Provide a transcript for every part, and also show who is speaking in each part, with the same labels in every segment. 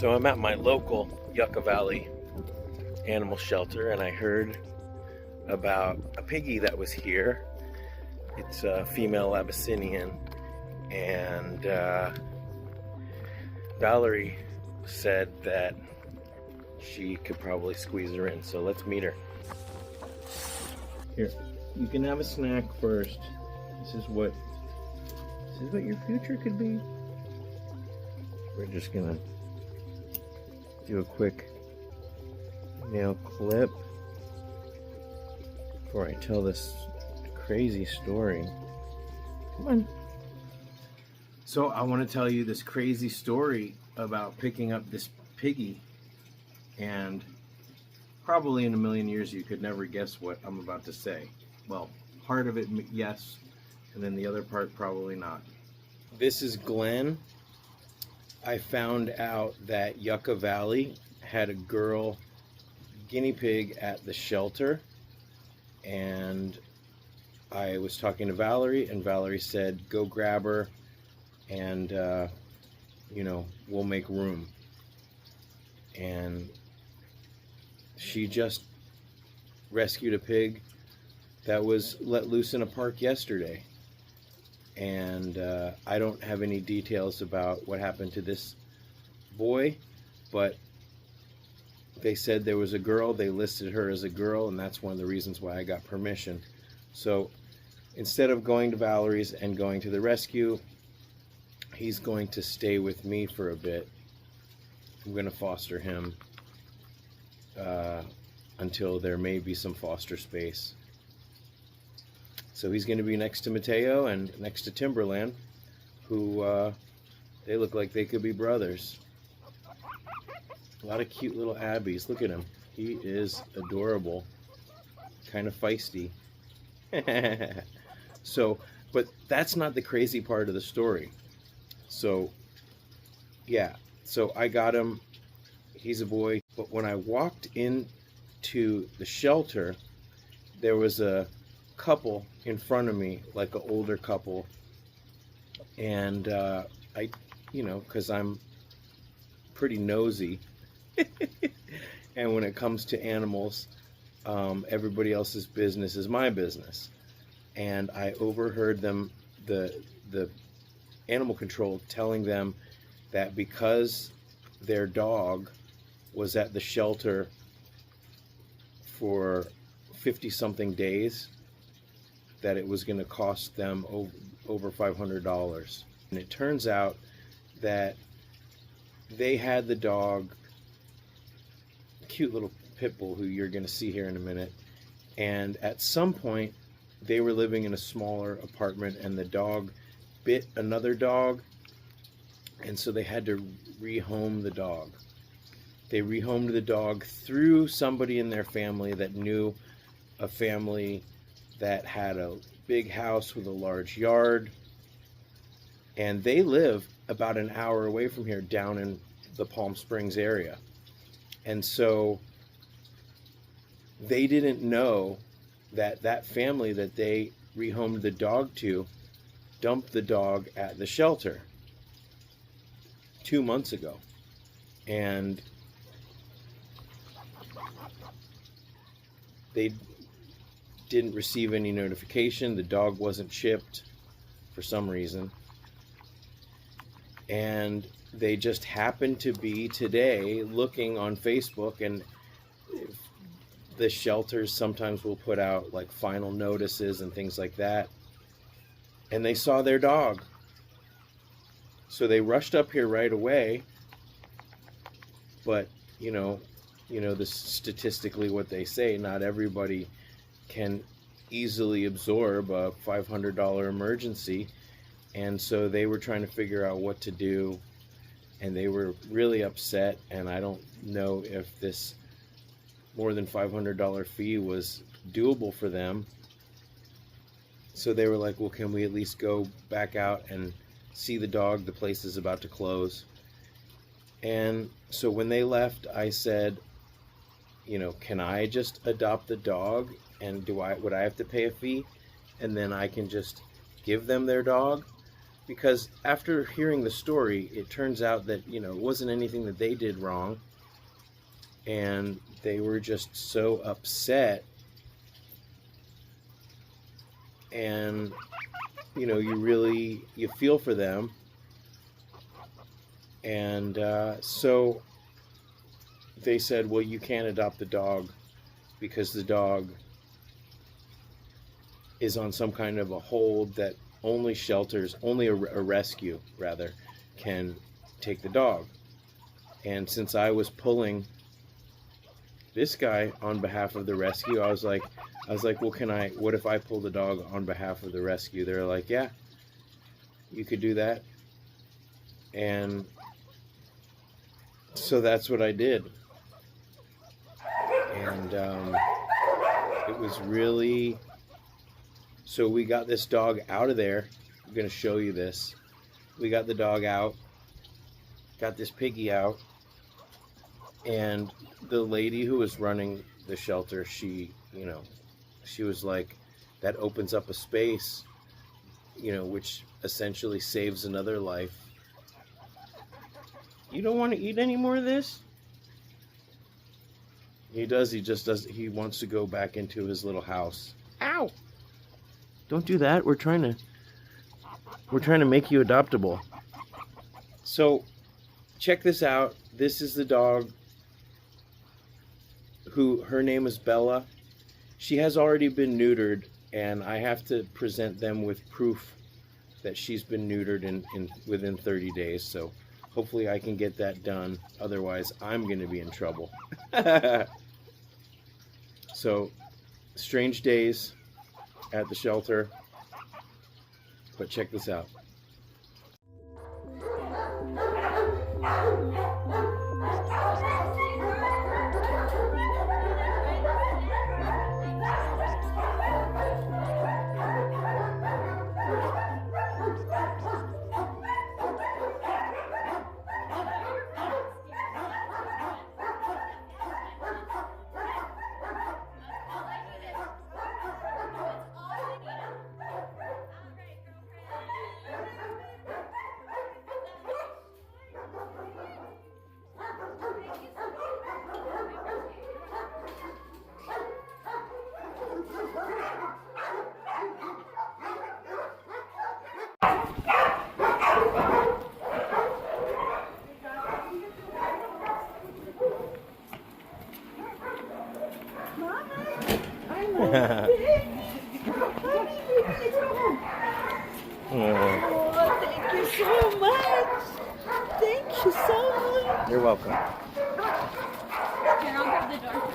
Speaker 1: So I'm at my local Yucca Valley animal shelter, and I heard about a piggy that was here. It's a female Abyssinian, and Valerie said that she could probably squeeze her in, so let's meet her. Here, you can have a snack first. This is what your future could be. We're just gonna do a quick nail clip before I tell this crazy story. Come on. So I want to tell you this crazy story about picking up this piggy, and probably in a million years you could never guess what I'm about to say. Well, part of it yes, and then the other part probably not. This is Glenn. I found out that Yucca Valley had a girl guinea pig at the shelter, and I was talking to Valerie, and Valerie said, go grab her, and we'll make room. And she just rescued a pig that was let loose in a park yesterday. And I don't have any details about what happened to this boy, but they said there was a girl. They listed her as a girl, and that's one of the reasons why I got permission. So instead of going to Valerie's and going to the rescue, he's going to stay with me for a bit. I'm going to foster him until there may be some foster space. So he's going to be next to Mateo and next to Timberland, who they look like they could be brothers. A lot of cute little Abbies. Look at him. He is adorable. Kind of feisty. So, but that's not the crazy part of the story. So, yeah. So I got him. He's a boy. But when I walked into the shelter, there was a couple in front of me, like an older couple, and because I'm pretty nosy, and when it comes to animals, everybody else's business is my business. And I overheard them, the animal control, telling them that because their dog was at the shelter for 50-something days, that it was going to cost them over $500. And it turns out that they had the dog, cute little pit bull who you're going to see here in a minute, and at some point they were living in a smaller apartment, and the dog bit another dog, and so they had to rehome the dog. They rehomed the dog through somebody in their family that knew a family that had a big house with a large yard, and they live about an hour away from here, down in the Palm Springs area. And so they didn't know that that family that they rehomed the dog to dumped the dog at the shelter 2 months ago. And they didn't receive any notification. The dog wasn't chipped for some reason, and they just happened to be today looking on Facebook, and the shelters sometimes will put out like final notices and things like that, and they saw their dog. So they rushed up here right away. But this statistically what they say, not everybody can easily absorb a $500 emergency, and so they were trying to figure out what to do, and they were really upset. And I don't know if this more than $500 fee was doable for them. So they were like, well, can we at least go back out and see the dog? The place is about to close. And so when they left, I said, can I just adopt the dog, and would I have to pay a fee, and then I can just give them their dog? because after hearing the story, it turns out that, you know, it wasn't anything that they did wrong, and they were just so upset. And, you know, you feel for them. And so they said, well, you can't adopt the dog because the dog is on some kind of a hold that only shelters, only a rescue rather, can take the dog. And since I was pulling this guy on behalf of the rescue, I was like, well, what if I pull the dog on behalf of the rescue? They're like, yeah, you could do that. And so that's what I did. And it was really, so we got this dog out of there. I'm going to show you this. We got the dog out, got this piggy out, and the lady who was running the shelter, she was like, that opens up a space, you know, which essentially saves another life. You don't want to eat any more of this? He does. He wants to go back into his little house. Ow! Don't do that. We're trying to make you adoptable. So, check this out. This is the dog her name is Bella. She has already been neutered, and I have to present them with proof that she's been neutered within 30 days. So hopefully I can get that done. Otherwise, I'm going to be in trouble. So, strange days at the shelter. But check this out.
Speaker 2: Oh, thank you so much. Thank you so much.
Speaker 1: You're welcome.
Speaker 3: Here, I'll grab the door.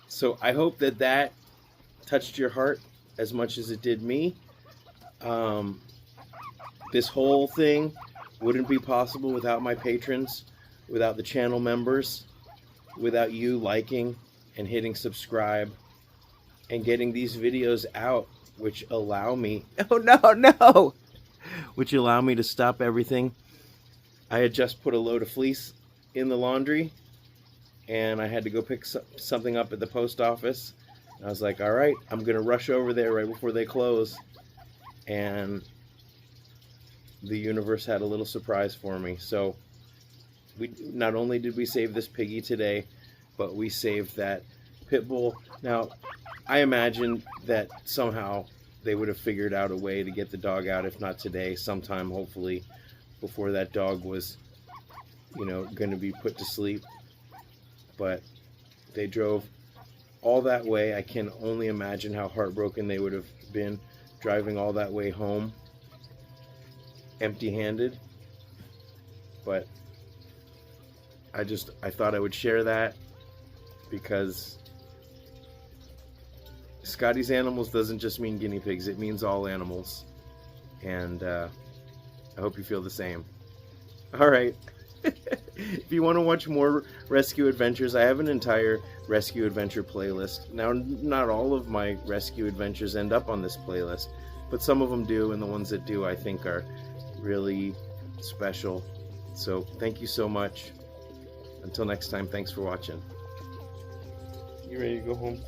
Speaker 1: So I hope that touched your heart as much as it did me. This whole thing wouldn't be possible without my patrons, without the channel members, without you liking and hitting subscribe and getting these videos out, which allow me, which allow me to stop everything. I had just put a load of fleece in the laundry, and I had to go pick something up at the post office. And I was like, all right, I'm going to rush over there right before they close. And the universe had a little surprise for me. So we not only did we save this piggy today, but we saved that pit bull. Now, I imagine that somehow they would have figured out a way to get the dog out, if not today, sometime hopefully before that dog was, you know, going to be put to sleep. But they drove all that way. I can only imagine how heartbroken they would have been driving all that way home empty-handed. But I thought I would share that, because Scotty's Animals doesn't just mean guinea pigs, it means all animals. And I hope you feel the same. Alright. If you want to watch more rescue adventures, I have an entire rescue adventure playlist. Now, not all of my rescue adventures end up on this playlist, but some of them do, and the ones that do I think are really special. So thank you so much. Until next time, thanks for watching.
Speaker 4: You ready to go home?